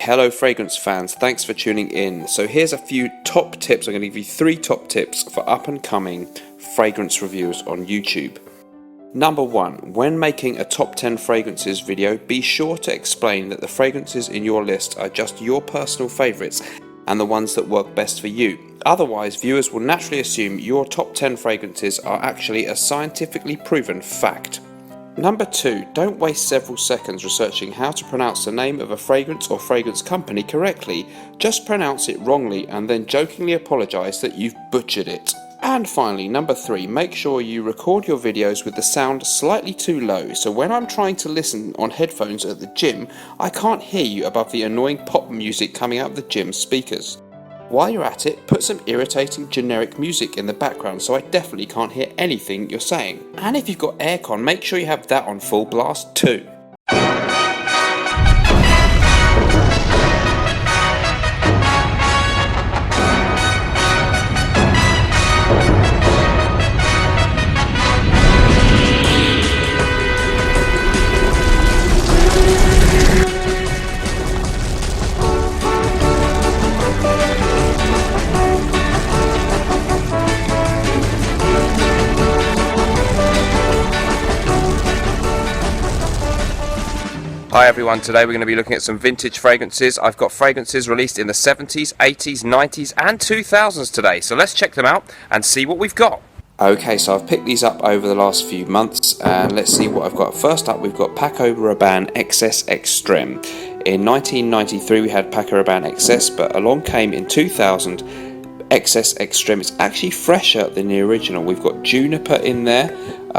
Hello fragrance fans, thanks for tuning in. So here's a few top tips. I'm going to give you 3 top tips for up and coming fragrance reviewers on YouTube. Number 1, when making a top 10 fragrances video, be sure to explain that the fragrances in your list are just your personal favourites and the ones that work best for you. Otherwise, viewers will naturally assume your top 10 fragrances are actually a scientifically proven fact. Number 2, don't waste several seconds researching how to pronounce the name of a fragrance or fragrance company correctly. Just pronounce it wrongly and then jokingly apologise that you've butchered it. And finally, number 3, make sure you record your videos with the sound slightly too low, so when I'm trying to listen on headphones at the gym, I can't hear you above the annoying pop music coming out of the gym speakers. While you're at it, put some irritating generic music in the background so I definitely can't hear anything you're saying. And if you've got aircon, make sure you have that on full blast too. Hi everyone, today we're going to be looking at some vintage fragrances. I've got fragrances released in the 70s, 80s, 90s and 2000s today, so let's check them out and see what we've got. Okay, so I've picked these up over the last few months and let's see what I've got. First up, we've got Paco Rabanne XS Extreme. In 1993 we had Paco Rabanne XS, but along came in 2000 XS Extreme. It's actually fresher than the original. We've got juniper in there.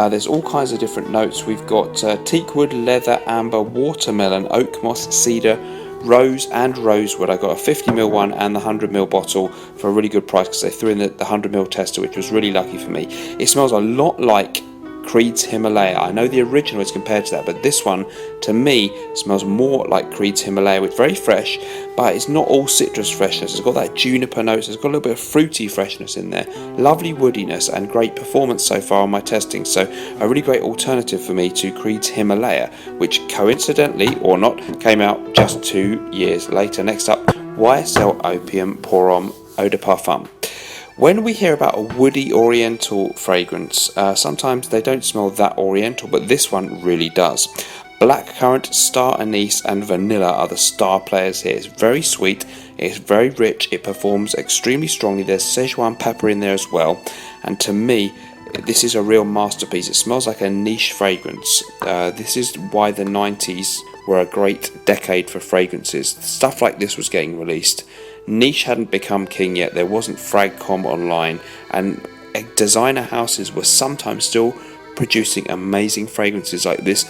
There's all kinds of different notes. We've got teakwood, leather, amber, watermelon, oak moss, cedar, rose and rosewood. I got a 50ml one and the 100ml bottle for a really good price because they threw in the 100ml tester, which was really lucky for me. It smells a lot like Creed's Himalaya. I know the original is compared to that, but this one to me smells more like Creed's Himalaya. It's very fresh, but it's not all citrus freshness. It's got that juniper notes, it's got a little bit of fruity freshness in there, lovely woodiness and great performance so far on my testing. So a really great alternative for me to Creed's Himalaya, which coincidentally or not came out just 2 years later. Next up, YSL Opium Pour Homme Eau de Parfum. When we hear about a woody oriental fragrance, sometimes they don't smell that oriental, but this one really does. Blackcurrant, star anise and vanilla are the star players here. It's very sweet, it's very rich, it performs extremely strongly. There's Szechuan pepper in there as well, and to me this is a real masterpiece. It smells like a niche fragrance. This is why the 90s were a great decade for fragrances. Stuff like this was getting released. Niche hadn't become king yet, there wasn't Fragcom online, and designer houses were sometimes still producing amazing fragrances like this.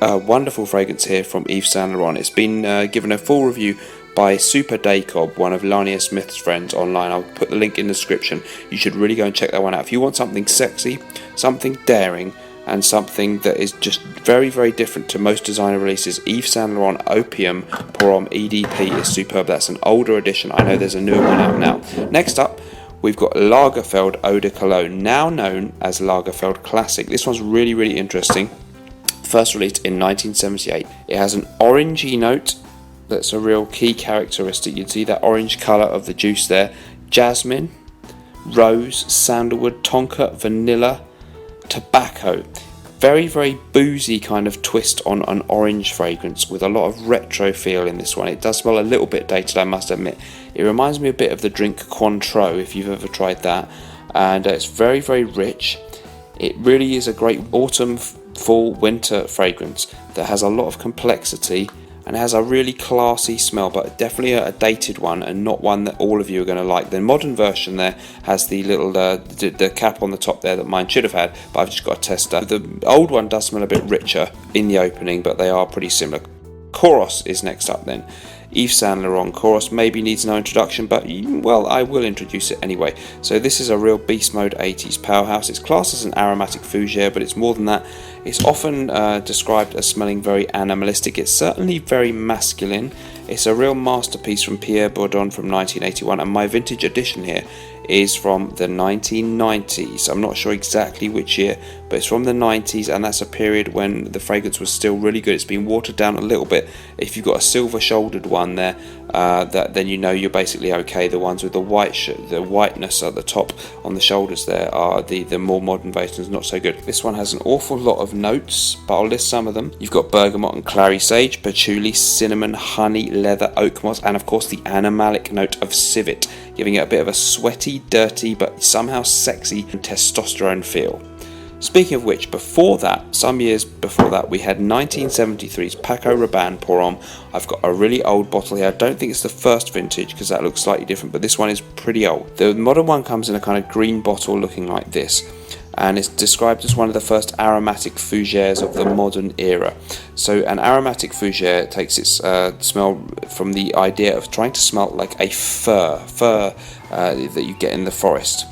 Wonderful fragrance here from Yves Saint Laurent. It's been given a full review by Super Dacob, one of Lania Smith's friends online. I'll put the link in the description. You should really go and check that one out. If you want something sexy, something daring, and something that is just very, very different to most designer releases, Yves Saint Laurent Opium Pour Homme EDP is superb. That's an older edition. I know there's a newer one out now. Next up, we've got Lagerfeld Eau de Cologne, now known as Lagerfeld Classic. This one's really, really interesting. First released in 1978. It has an orangey note that's a real key characteristic. You'd see that orange colour of the juice there. Jasmine, rose, sandalwood, tonka, vanilla, tobacco. Very, very boozy kind of twist on an orange fragrance with a lot of retro feel in this one. It does smell a little bit dated, I must admit. It reminds me a bit of the drink Cointreau, if you've ever tried that, and it's very, very rich. It really is a great autumn, fall, winter fragrance that has a lot of complexity and has a really classy smell, but definitely a dated one and not one that all of you are going to like. The modern version there has the little the cap on the top there that mine should have had, but I've just got a tester. The old one does smell a bit richer in the opening, but they are pretty similar. Kouros is next up then. Yves Saint Laurent Kouros maybe needs no introduction, but well, I will introduce it anyway. So this is a real beast mode 80s powerhouse. It's classed as an aromatic fougere, but it's more than that. It's often described as smelling very animalistic. It's certainly very masculine. It's a real masterpiece from Pierre Bourdon from 1981, and my vintage edition here is from the 1990s. I'm not sure exactly which year, but it's from the 90s, and that's a period when the fragrance was still really good. It's been watered down a little bit. If you've got a silver shouldered one there, then you know you're basically okay. The ones with the whiteness at the top on the shoulders there are the more modern versions, not so good. This one has an awful lot of notes, but I'll list some of them. You've got bergamot and clary sage, patchouli, cinnamon, honey, leather, oak moss, and of course the animalic note of civet, giving it a bit of a sweaty, dirty, but somehow sexy and testosterone feel. Speaking of which, before that, some years before that, we had 1973's Paco Rabanne Pour Homme. I've got a really old bottle here. I don't think it's the first vintage because that looks slightly different, but this one is pretty old. The modern one comes in a kind of green bottle looking like this, and it's described as one of the first aromatic fougères of the modern era. So an aromatic fougère takes its smell from the idea of trying to smell like a fir that you get in the forest.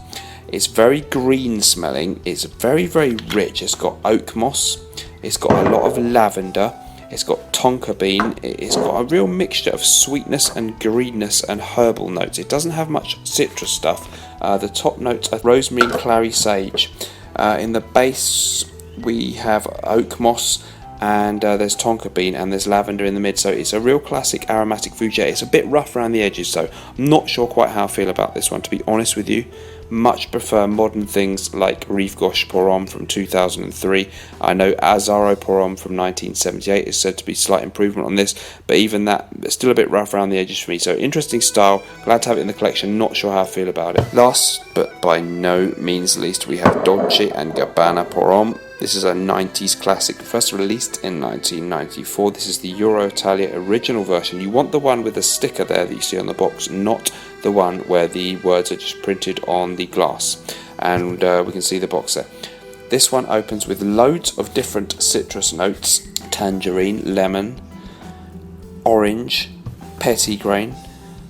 It's very green smelling, it's very, very rich. It's got oak moss, it's got a lot of lavender, it's got tonka bean, it's got a real mixture of sweetness and greenness and herbal notes. It doesn't have much citrus stuff. The top notes are rosemary and clary sage. In the base we have oak moss, and there's tonka bean, and there's lavender in the mid, so it's a real classic aromatic fougère. It's a bit rough around the edges, so I'm not sure quite how I feel about this one, to be honest with you. Much prefer modern things like Rive Gauche Pour Homme from 2003. I know Azzaro Pour Homme from 1978 is said to be a slight improvement on this, but even that, it's still a bit rough around the edges for me. So interesting style, glad to have it in the collection, not sure how I feel about it. Last but by no means least, we have Dolce & Gabbana Pour Homme. This is a 90s classic, first released in 1994. This is the Euro Italia original version. You want the one with the sticker there that you see on the box, not the one where the words are just printed on the glass. And we can see the box there. This one opens with loads of different citrus notes: tangerine, lemon, orange, petitgrain.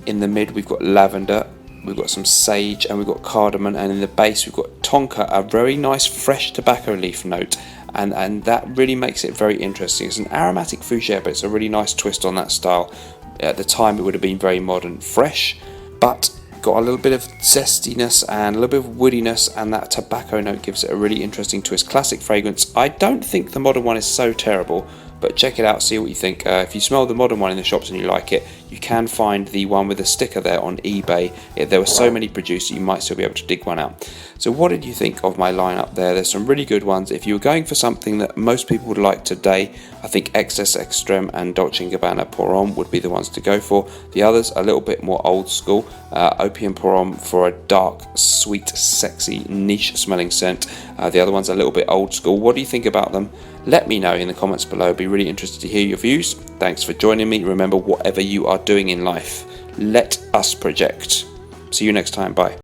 In the mid we've got lavender, we've got some sage, and we've got cardamom, and in the base we've got tonka, a very nice fresh tobacco leaf note, and that really makes it very interesting. It's an aromatic fougère, but it's a really nice twist on that style. At the time it would have been very modern, fresh, but got a little bit of zestiness and a little bit of woodiness, and that tobacco note gives it a really interesting twist. Classic fragrance. I don't think the modern one is so terrible, but check it out, see what you think. If you smell the modern one in the shops and you like it, you can find the one with the sticker there on eBay. There were so many produced, you might still be able to dig one out. So what did you think of my lineup there? There's some really good ones. If you were going for something that most people would like today, I think XS Extreme and Dolce & Gabbana Pour Homme would be the ones to go for. The others a little bit more old school. Opium Pour Homme for a dark, sweet, sexy, niche smelling scent. The other one's a little bit old school. What do you think about them? Let me know in the comments below. I'd be really interested to hear your views. Thanks for joining me. Remember, whatever you are doing in life, let us project. See you next time. Bye.